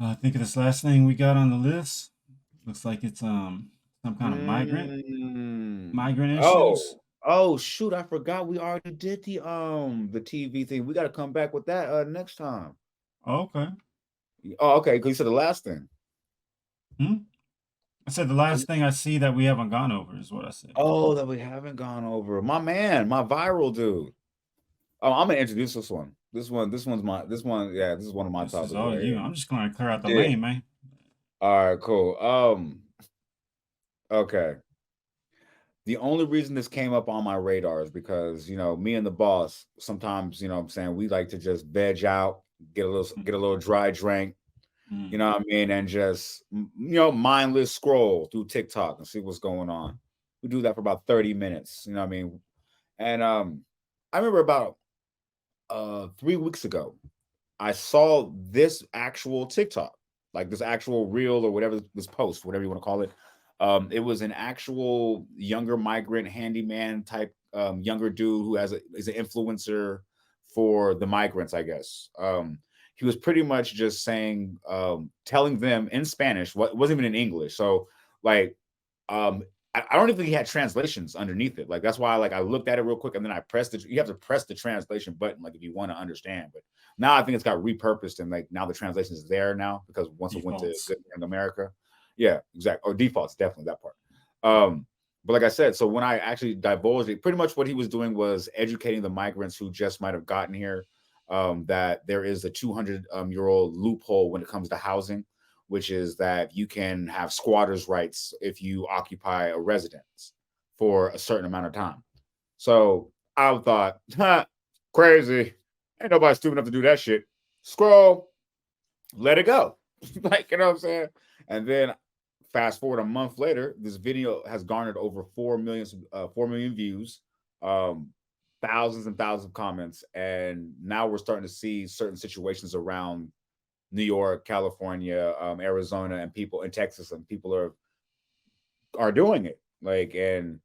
I think this last thing we got on the list looks like it's some kind of migrant issues. Oh shoot, I forgot we already did the TV thing. We gotta come back with that next time. Oh, okay. Oh, okay, because you said the last thing. Hmm? I said the last thing I see that we haven't gone over is what I said. Oh, that we haven't gone over. My man, my viral dude. Oh, I'm gonna introduce this one. Yeah, this is one of my This is topics all right you. here. I'm just going to clear out the Yeah. lane, man. All right, cool. Okay. The only reason this came up on my radar is because, me and the boss, sometimes, what I'm saying, we like to just veg out, get a little dry drink, you Mm. know what I mean, and just mindless scroll through TikTok and see what's going on. We do that for about 30 minutes, you know what I mean? And I remember about 3 weeks ago, I saw this actual TikTok, like this actual reel or whatever, this post, whatever you want to call it. It was an actual younger migrant handyman type younger dude who is an influencer for the migrants, I guess. He was pretty much just saying, telling them in Spanish, what wasn't even in English. So like, I don't even think he had translations underneath it. Like that's why like I looked at it real quick and then I pressed it. You have to press the translation button, like if you want to understand. But now I think it's got repurposed and like now the translation is there now because once it went to Defaults. Good Morning America. Yeah, exactly. Or defaults, definitely that part. But like I said, so when I actually divulged it, pretty much what he was doing was educating the migrants who just might have gotten here, that there is a 200 year old loophole when it comes to housing, which is that you can have squatters' rights if you occupy a residence for a certain amount of time. So I thought, huh, crazy. Ain't nobody stupid enough to do that shit. Scroll, let it go. Like, you know what I'm saying? And then fast forward a month later, this video has garnered over 4 million views, um, thousands and thousands of comments, and now we're starting to see certain situations around New York, California, Arizona, and people in Texas, and people are doing it. Like, and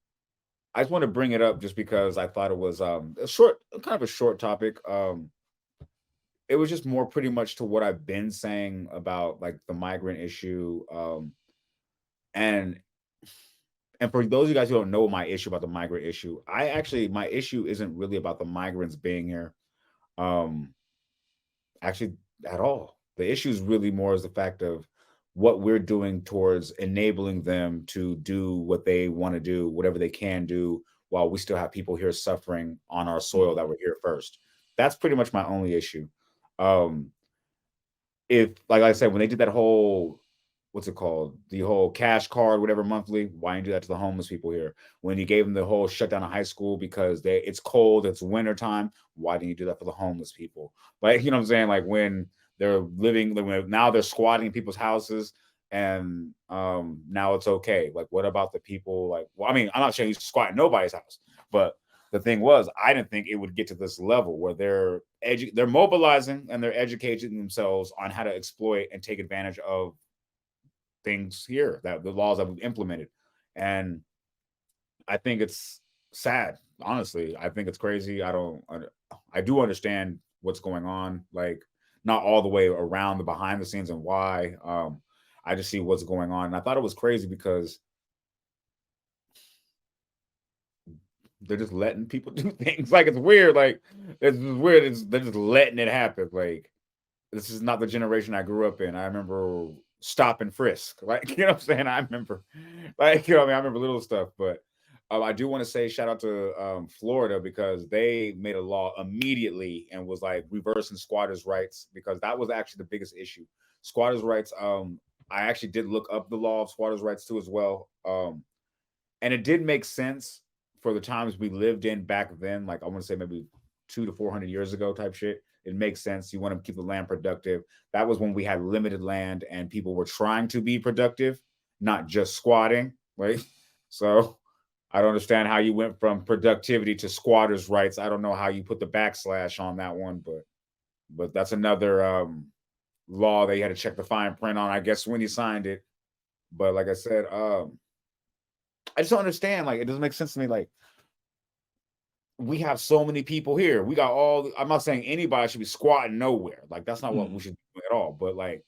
I just want to bring it up just because I thought it was kind of a short topic. It was just more pretty much to what I've been saying about like the migrant issue. And for those of you guys who don't know my issue about the migrant issue, my issue isn't really about the migrants being here. Um, actually at all. The issue is really more is the fact of what we're doing towards enabling them to do what they want to do, whatever they can do, while we still have people here suffering on our soil that Mm. were here first. That's pretty much my only issue. Um, if like I said, when they did that whole what's it called? The whole cash card, whatever monthly. Why didn't you do that to the homeless people here? When you gave them the whole shutdown of high school because it's cold, it's winter time. Why didn't you do that for the homeless people? Like, you know what I'm saying? Like when they're living, like when now they're squatting in people's houses and now it's okay. Like, what about the people? Like, well, I mean, I'm not saying you squat in nobody's house, but the thing was, I didn't think it would get to this level where they're mobilizing and they're educating themselves on how to exploit and take advantage of things here that the laws that we've implemented. And I think it's sad. Honestly, I think it's crazy. I do understand what's going on, like not all the way around the behind the scenes and why. I just see what's going on. And I thought it was crazy because they're just letting people do things. Like it's weird. Like it's just weird. They're just letting it happen. Like this is not the generation I grew up in. I remember stop and frisk. Like, you know what I'm saying? I remember, like, you know what I mean? I remember little stuff, but I do want to say shout out to Florida because they made a law immediately and was like reversing squatters' rights because that was actually the biggest issue. Squatters' rights. I actually did look up the law of squatters' rights too as well. And it did make sense for the times we lived in back then. Like I want to say maybe 200 to 400 years ago type shit. It makes sense. You want to keep the land productive. That was when we had limited land and people were trying to be productive, not just squatting. Right. So I don't understand how you went from productivity to squatters' rights. I don't know how you put the backslash on that one, but that's another law that you had to check the fine print on, I guess, when you signed it. But like I said, I just don't understand. Like, it doesn't make sense to me. Like, we have so many people here. We got I'm not saying anybody should be squatting nowhere. Like, that's not what we Mm. should do at all. But like,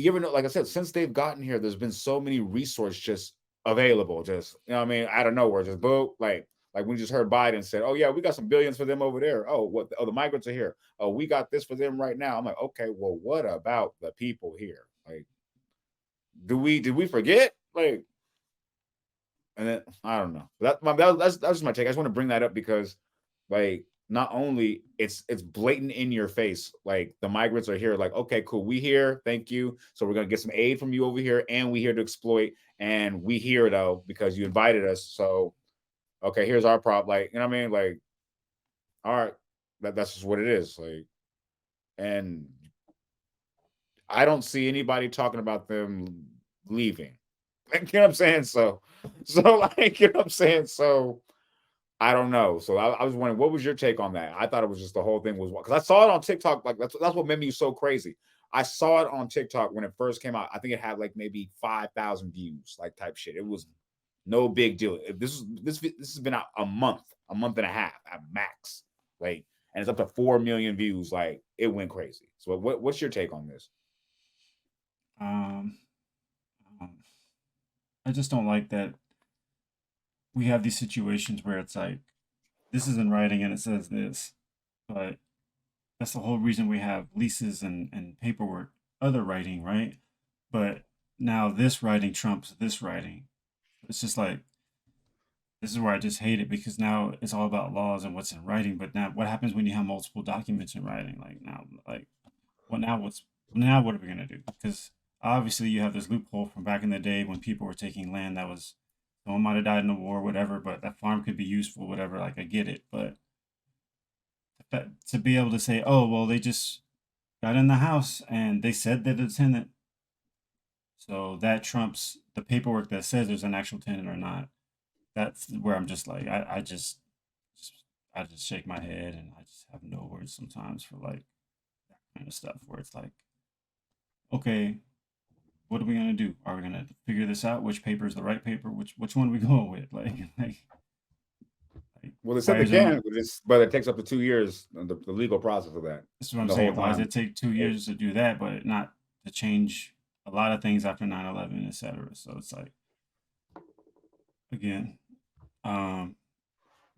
you ever know, like I said, since they've gotten here, there's been so many resources just available, just what I mean, out of nowhere, just boom, like we just heard Biden said, "Oh yeah, we got some billions for them over there." Oh, what? Oh, the migrants are here. Oh, we got this for them right now. I'm like, okay, well, what about the people here? Like, did we forget? Like, and then I don't know. That's just my take. I just want to bring that up because, like, not only it's blatant in your face, like the migrants are here, like, okay, cool, we here, thank you. So we're gonna get some aid from you over here, and we here to exploit, and we here though because you invited us. So okay, here's our problem. Like, you know what I mean? Like, all right, that's just what it is. Like, and I don't see anybody talking about them leaving. Like, you know what I'm saying? So like, you know what I'm saying? So I don't know. So I was wondering, what was your take on that? I thought it was just the whole thing was because I saw it on TikTok. Like that's what made me so crazy. I saw it on TikTok when it first came out. I think it had like maybe 5,000 views, like type shit. It was no big deal. If this has been out a month and a half at max. Like, and it's up to 4 million views. Like, it went crazy. So what's your take on this? Um, um, I just don't like that we have these situations where it's like this is in writing and it says this, but that's the whole reason we have leases and paperwork, other writing, right? But now this writing trumps this writing. It's just like this is where I just hate it because now it's all about laws and what's in writing. But now, what happens when you have multiple documents in writing? Like now, like what are we gonna do? Because obviously you have this loophole from back in the day when people were taking land that was someone might have died in the war, whatever, but that farm could be useful, whatever. Like I get it, but to be able to say, oh well, they just got in the house and they said they're the tenant, so that trumps the paperwork that says there's an actual tenant or not. That's where I'm just like I just shake my head and I just have no words sometimes for like that kind of stuff where it's like, okay, what are we gonna do? Are we gonna figure this out? Which paper is the right paper? Which one are we going with? Like Well, they why said they is it only can, but it takes up to 2 years, the legal process of that, this is what I'm and the whole saying. Why does time. it take 2 years to do that, but not to change a lot of things after 9/11, etc. So it's like again, um,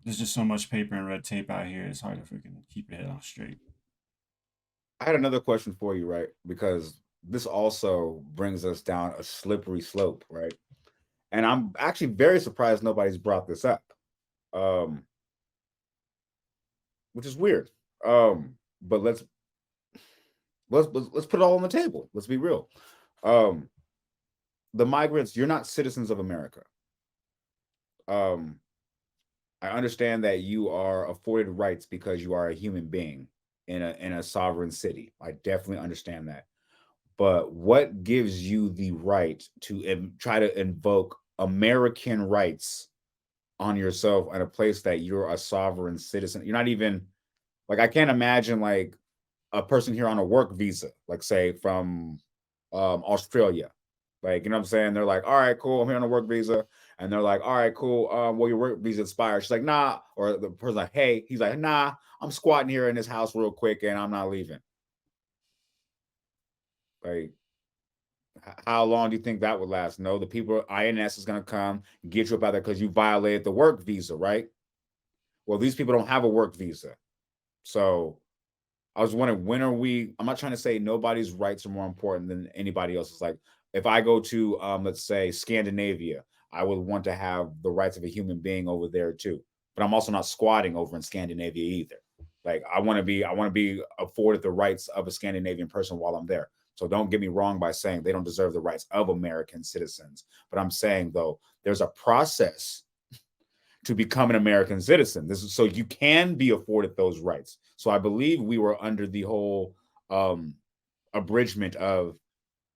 there's just so much paper and red tape out here. It's hard to freaking keep your head on straight. I had another question for you, right? Because this also brings us down a slippery slope, right? And I'm actually very surprised nobody's brought this up, um, which is weird. But let's put it all on the table. Let's be real. Um, the migrants, you're not citizens of America. Um, I understand that you are afforded rights because you are a human being in a sovereign city. I definitely understand that. But what gives you the right to try to invoke American rights on yourself in a place that you're a sovereign citizen? You're not even like I can't imagine like a person here on a work visa, like say from Australia. Like, you know what I'm saying? They're like, all right, cool, I'm here on a work visa. And they're like, all right, cool. Well, your work visa expired. She's like, nah. Or the person's like, hey, he's like, nah, I'm squatting here in this house real quick and I'm not leaving. Like, how long do you think that would last? No, the people INS is gonna come get you up out there because you violated the work visa, right? Well, these people don't have a work visa. So I was wondering when are we? I'm not trying to say nobody's rights are more important than anybody else's. Like if I go to let's say Scandinavia, I would want to have the rights of a human being over there too. But I'm also not squatting over in Scandinavia either. Like I want to be afforded the rights of a Scandinavian person while I'm there. So don't get me wrong by saying they don't deserve the rights of American citizens. But I'm saying though, there's a process to become an American citizen. This is so you can be afforded those rights. So I believe we were under the whole um, abridgment of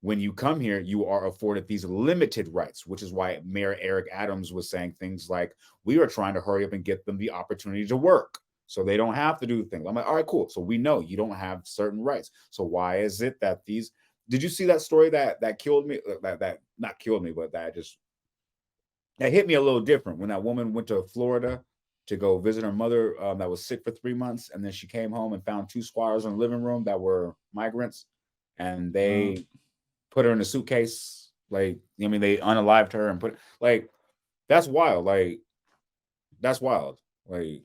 when you come here, you are afforded these limited rights, which is why Mayor Eric Adams was saying things like, we are trying to hurry up and get them the opportunity to work so they don't have to do things. I'm like, all right, cool. So we know you don't have certain rights. So why is it that these did you see that story that killed me? That not killed me, but that just that hit me a little different when that woman went to Florida to go visit her mother that was sick for 3 months, and then she came home and found two squatters in the living room that were migrants, and Uh, they put her in a suitcase. Like, I mean, they unalived her and put like that's wild. Like that's wild. Like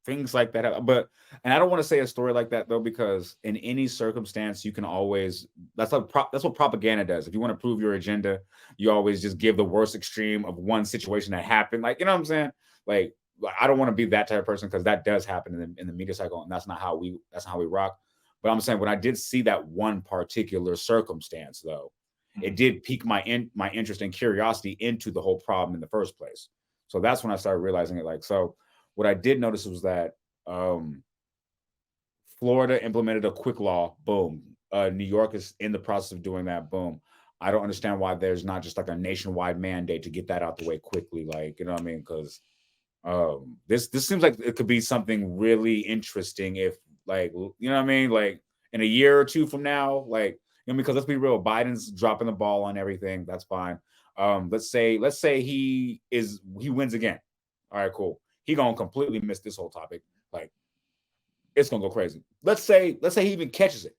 things like that. But and I don't want to say a story like that though, because in any circumstance, you can always that's like that's what propaganda does. If you want to prove your agenda, you always just give the worst extreme of one situation that happened. Like, you know what I'm saying? Like I don't want to be that type of person because that does happen in the media cycle, and that's not how we rock. But I'm saying when I did see that one particular circumstance, though, it did pique my interest and curiosity into the whole problem in the first place. So that's when I started realizing it. Like, so what I did notice was that Florida implemented a quick law. Boom. New York is in the process of doing that. Boom. I don't understand why there's not just like a nationwide mandate to get that out the way quickly. Like, you know what I mean? Because this seems like it could be something really interesting if, like, you know what I mean? Like in a year or two from now, like, you know, because let's be real, Biden's dropping the ball on everything. That's fine. Let's say he wins again. All right, cool. He gonna completely miss this whole topic. Like, it's gonna go crazy. Let's say he even catches it.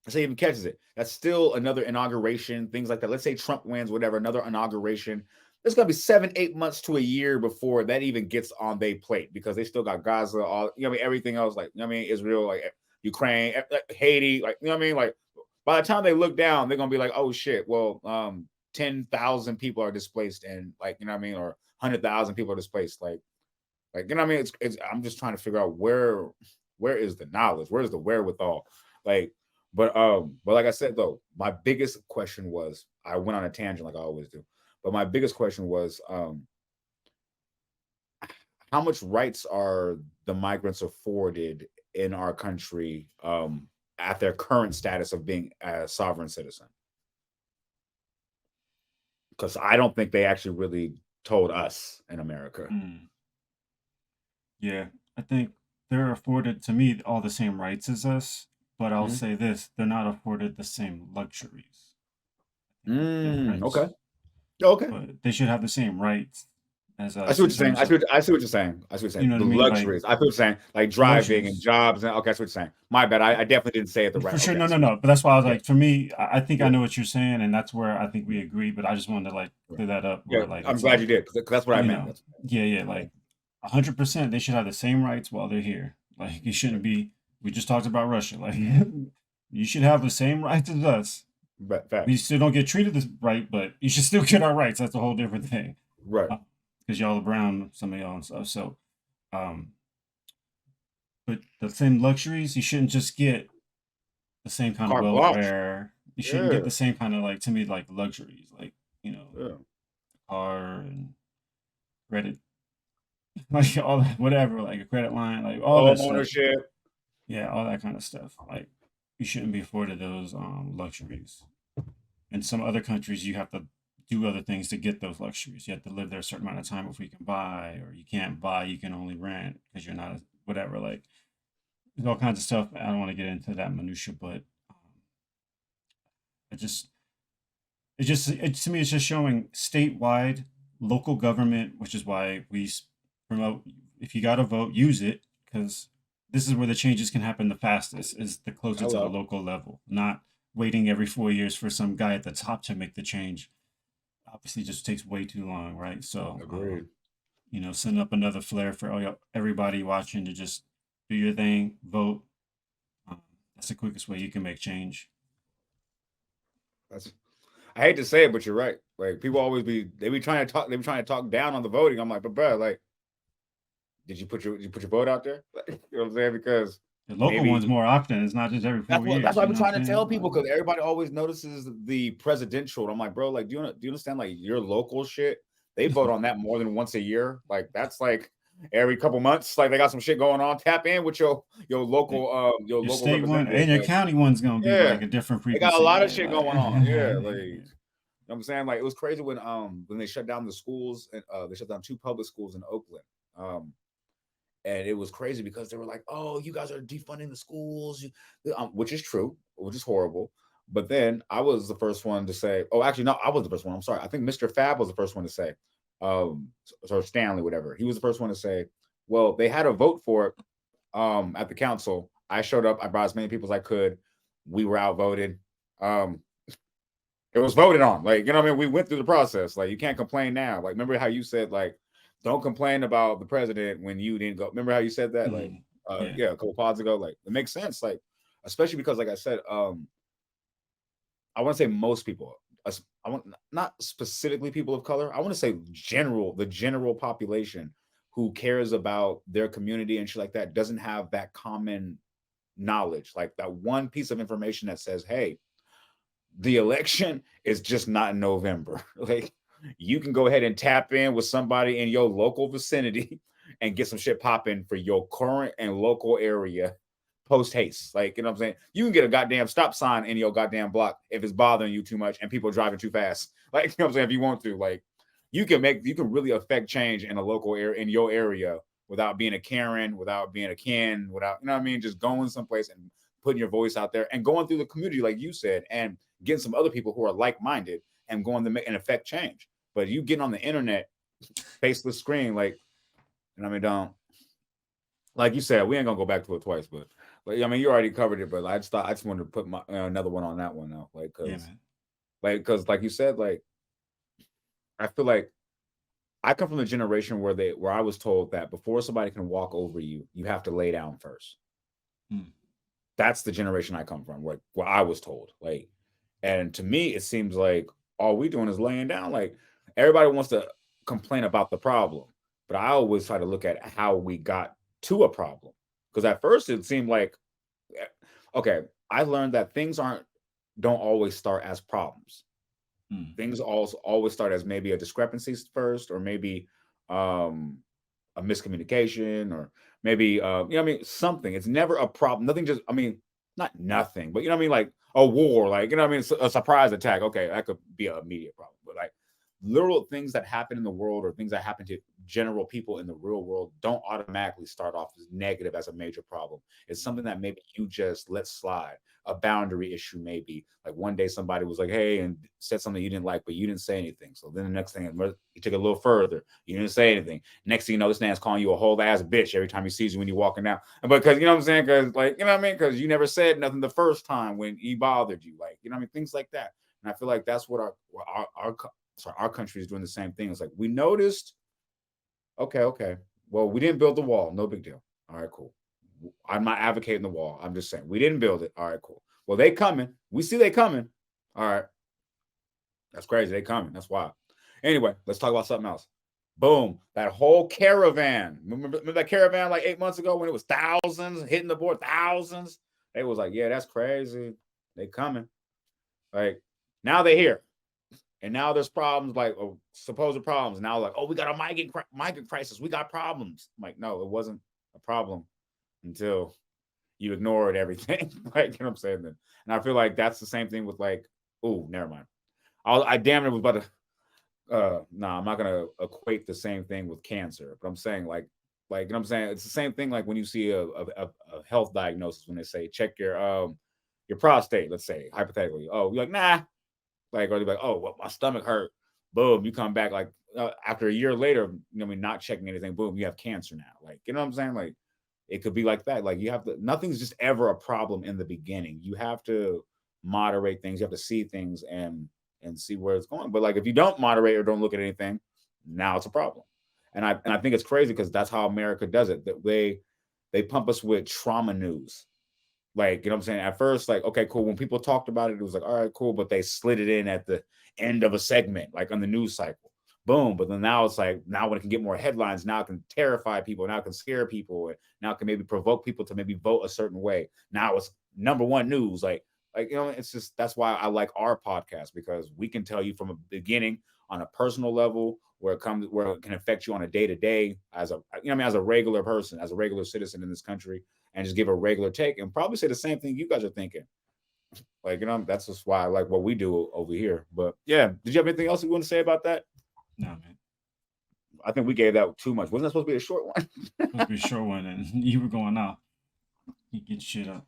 Let's say he even catches it. That's still another inauguration, things like that. Let's say Trump wins, whatever, another inauguration. There's gonna be 7-8 months to a year before that even gets on their plate because they still got Gaza, all you know, I mean, everything else, like, you know what I mean, Israel, like Ukraine, Haiti, like, you know what I mean? Like by the time they look down, they're gonna be like, oh shit, well, 10,000 people are displaced, and like, you know what I mean, or 100,000 people are displaced, like, you know what I mean? It's I'm just trying to figure out where is the knowledge, where's the wherewithal, like. But like I said though, my biggest question was I went on a tangent like I always do. But my biggest question was how much rights are the migrants afforded in our country at their current status of being a sovereign citizen? Because I don't think they actually really told us in America. Yeah, I think they're afforded to me all the same rights as us, but I'll say this: they're not afforded the same luxuries. I think the Okay. difference, Okay. but they should have the same rights as I see us what in you're saying. terms of, I see what you're saying. I see what you're you saying. know what The I mean, like luxuries. I feel what you're saying. Like the driving and luxuries. jobs. And okay, that's what you're saying. My bad. I definitely didn't say it the right. For sure, Okay, no, I no, see. no. But that's why I was Yeah, like, for me, I think I yeah, know what you're saying, and that's where I think we agree. But I just wanted to like yeah. clear that up, Yeah, where like I'm it's glad you like, did because that's what I you meant. know, yeah, yeah, like 100%, they should have the same rights while they're here. Like it shouldn't be. We just talked about Russia. Like you should have the same rights as us. But We facts. still don't get treated this right, but you should still get our rights. That's a whole different thing. Right. Because y'all are brown, some of y'all and stuff. So, um, but the same luxuries, you shouldn't just get the same kind of Carte blanche. welfare. You shouldn't get Yeah. the same kind of like to me like luxuries, like you know, Yeah. car and credit, like all that, whatever, like a credit line, like all that Home stuff. ownership. Yeah, all that kind of stuff. Like you shouldn't be afforded those luxuries. In some other countries, you have to do other things to get those luxuries. You have to live there a certain amount of time before you can buy, or you can't buy, you can only rent because you're not a, whatever. Like there's all kinds of stuff. I don't want to get into that minutia, but it just to me it's just showing statewide local government, which is why we promote, if you got to vote, use it, because this is where the changes can happen the fastest, is the closer to the Hello. local level, not waiting every 4 years for some guy at the top to make the change. Obviously just takes way too long, right? So Agreed. you know, send up another flare for everybody watching to just do your thing, vote. um, that's the quickest way you can make change. That's I hate to say it, but you're right. Like people always they be trying to talk down on the voting. I'm like, but bro, like, did you put your vote out there? Like, you know what I'm saying? Because The local ones maybe more often, it's not just every that's 4 what years, I've you been know what trying I'm to tell saying, people like, because everybody always notices the presidential. And I'm like, bro, like, do you understand? Like your local shit, they vote on that more than once a year. Like that's like every couple months. Like they got some shit going on. Tap in with your your local state one representative. and your Like, county one's gonna be yeah, like a different they got a frequency. lot of Yeah, shit like going on. Yeah, like you know what I'm saying? Like it was crazy when they shut down the schools and they shut down 2 public schools in Oakland. And it was crazy because they were like, "Oh, you guys are defunding the schools," which is true, which is horrible. But then I was the first one to say, "Oh, actually, no, I was the first one. I'm sorry. I think Mr. Fab was the first one to say, or Stanley, whatever. He was the first one to say, well, they had a vote for it at the council. I showed up. I brought as many people as I could. We were outvoted. Um, it was voted on. Like, you know what I mean? We went through the process. Like, you can't complain now. Like, remember how you said, like, don't complain about the president when you didn't go. Remember how you said that? Like, Mm, yeah. yeah, a couple pods ago. Like, it makes sense. Like, especially because, like I said, I want to say most people. I want not specifically people of color. I want to say the general population who cares about their community and shit like that doesn't have that common knowledge, like that one piece of information that says, "Hey, the election is just not in November." Like, you can go ahead and tap in with somebody in your local vicinity and get some shit popping for your current and local area post haste. Like, you know what I'm saying? You can get a goddamn stop sign in your goddamn block if it's bothering you too much and people are driving too fast. Like, you know what I'm saying? If you want to, like, you can really affect change in a local area in your area without being a Karen, without being a Ken, without, you know what I mean, just going someplace and putting your voice out there and going through the community, like you said, and getting some other people who are like-minded and going to make and affect change. But you getting on the internet, faceless screen, like, and I mean, don't, like you said, we ain't gonna go back to it twice, but like, I mean, you already covered it, but I just thought I just wanted to put my another one on that one now, Yeah, man. because like you said, like, I feel like I come from the generation where I was told that before somebody can walk over you, you have to lay down first. Mm, That's the generation I come from, where I was told. Like, and to me, it seems like all we doing is laying down. Like, everybody wants to complain about the problem, but I always try to look at how we got to a problem. Because at first it seemed like, eh, okay, I learned that things aren't don't always start as problems. mm, Things also always start as maybe a discrepancy first, or maybe um a miscommunication, or maybe you know what I mean, something. It's never a problem. Nothing just, I mean, not nothing, but you know what I mean, like a war, like, you know what I mean, a surprise attack. Okay, that could be an immediate problem. But like literal things that happen in the world, or things that happen to general people in the real world, don't automatically start off as negative as a major problem. It's something that maybe you just let slide. A boundary issue, maybe like one day somebody was like, hey, and said something you didn't like, but you didn't say anything. So then the next thing, you took it a little further, you didn't say anything. Next thing you know, this man's calling you a whole ass bitch every time he sees you when you're walking down. And because, you know what I'm saying? Because, like, you know what I mean? Because you never said nothing the first time when he bothered you. Like, you know what I mean? Things like that. And I feel like that's what our country is doing the same thing. It's like, we noticed, okay. Well, we didn't build the wall. No big deal. All right, cool. I'm not advocating the wall. I'm just saying we didn't build it. All right, cool. Well, they coming. We see they coming. All right. That's crazy. They coming. That's wild. Anyway, let's talk about something else. Boom. That whole caravan. Remember that caravan like 8 months ago when it was thousands hitting the board, thousands? They was like, yeah, that's crazy. They coming. Like, now they're here. And now there's problems, like, supposed problems. Now, like, oh, we got a migrant crisis. We got problems. I'm like, no, it wasn't a problem until you ignored everything. Like, you know what I'm saying? Then, and I feel like that's the same thing with, like, oh, never mind. I damn it was about to. No, I'm not gonna equate the same thing with cancer, but I'm saying, like, you know what I'm saying, it's the same thing. Like when you see a health diagnosis, when they say check your prostate, let's say hypothetically. Oh, you're like, nah. Like, or they're like, oh, well, my stomach hurt. Boom, you come back like after a year later, you know, I mean, not checking anything. Boom, you have cancer now. Like, you know what I'm saying? Like, it could be like that. Like, you have to. Nothing's just ever a problem in the beginning. You have to moderate things. You have to see things and see where it's going. But like, if you don't moderate or don't look at anything, now it's a problem. And I think it's crazy because that's how America does it. That they pump us with trauma news. Like, you know what I'm saying? At first, like, okay, cool. When people talked about it, it was like, all right, cool. But they slid it in at the end of a segment, like on the news cycle. Boom. But then now it's like, now when it can get more headlines, now it can terrify people, now it can scare people, and now it can maybe provoke people to maybe vote a certain way. Now it's number one news. Like, you know, it's just that's why I like our podcast, because we can tell you from a beginning on a personal level where it can affect you on a day to day as a, you know what I mean, as a regular person, as a regular citizen in this country, and just give a regular take and probably say the same thing you guys are thinking. Like, you know, that's just why I like what we do over here. But yeah, did you have anything else you want to say about that? no, man. I think we gave that too much. Wasn't that supposed to be a short one? Supposed to be a short one, and you were going off. You get shit up.